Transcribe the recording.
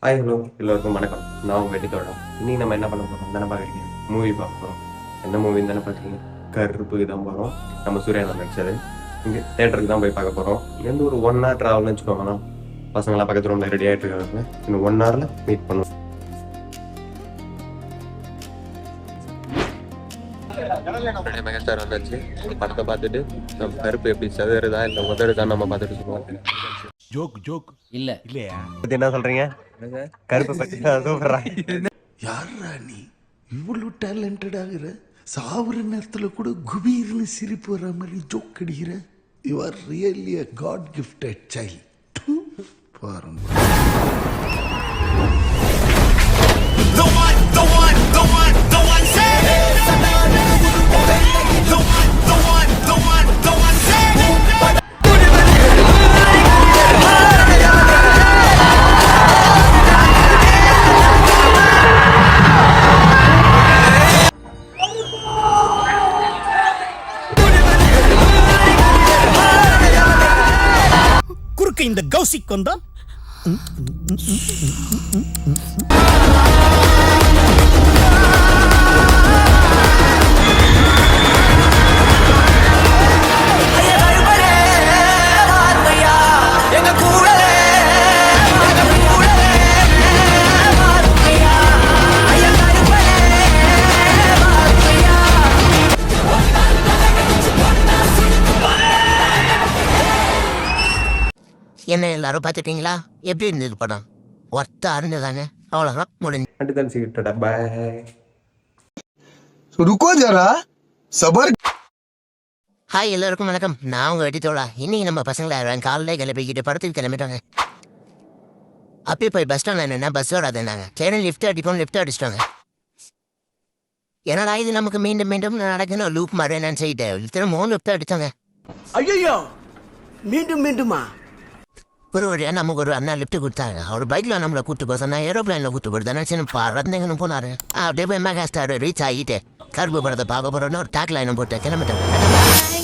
Hi hello எல்லோருக்கும் வணக்கம். நான் உங்கள் வெட்டித்தோட. இன்னைக்கு நம்ம என்ன பண்ண போகிறோம் தானே பார்க்குறீங்க, மூவி பார்க்க போகிறோம். என்ன மூவின்னு தானே பார்க்குறீங்க, கருப்புக்கு தான் போகிறோம். நம்ம சூர்யானந்த் நடிச்சது. இங்கே தேட்டருக்கு தான் போய் பார்க்க போகிறோம். இங்கேருந்து ஒரு 1 hour ட்ராவல்னு வச்சுக்கோங்கண்ணா. பசங்களாம் பக்கத்து ரூமில் ரெடி ஆகிட்டு இருக்காங்க. இன்னும் 1 hourல மீட் பண்ணுவோம். மெகாஸ்டார் வந்தாச்சு. படத்தை பார்த்துட்டு நம்ம கருப்பு எப்படி சதுருதா இல்லை உதறுதான் நம்ம பார்த்துட்டு சொல்லுவோம். ஜோக் இல்ல இல்லையா? பத்தி என்ன சொல்றீங்க? கருப்பு பத்தி சூப்பரா. யாரா நீ இவ்வளவு டேலண்டட் ஆகுற? சாவுற நேரத்துல கூட குபீர்னு சிரிப்பு வர மாதிரி ஜோக் அடிக்கிற. You are really a god gifted child. பாருங்க. குறுக்க இந்த கௌசிக் வந்தா என்ன எல்லாரும் பார்த்துட்டீங்களா? எப்படி இருந்தது படம்? ஒர்த்தா இருந்ததானே? அவ்வளோதான் முடிஞ்சு. அடுத்த சீட்டடா பாய். रुको जरा सबर. ஹாய் எல்லாருக்கும் வணக்கம். நான் உங்கள் வெட்டித்தோழா. இன்னைக்கு நம்ம பசங்களை காலையில் கிளப்பிக்கிட்டு படத்துக்கு கிளம்பிட்டாங்க. அப்பயே போய் பஸ் ஸ்டாண்டில் என்னென்னா பஸ் வராதுன்னாங்க. சரி லிஃப்ட் அடிச்சிட்டாங்க. என்னடா இது நமக்கு மீண்டும் மீண்டும் நடக்கணும் லூப் மாதிரி என்னன்னு சொல்லிட்டு திரும்ப லிஃப்ட் அடித்தாங்க. ஐயோ மீண்டும் மீண்டுமா? ஒரு வழியாக நமக்கு ஒரு அண்ணா லிஃப்ட் கொடுத்தாங்க. அவர் பைக்கில் நம்மளை கூப்பிட்டு போய் சொன்னா ஏரோப்ளைனில் கூப்பிட்டு போடுதானே சரி பறந்தங்கன்னு போனார். அப்படியே போய் மெகாஸ்டார் ரீச் ஆகிட்டு கருப்பு படத்தை பார்க்க போகிறோன்னு ஒரு டேக் லைனும் போட்டு கிளம்பிட்டாங்க.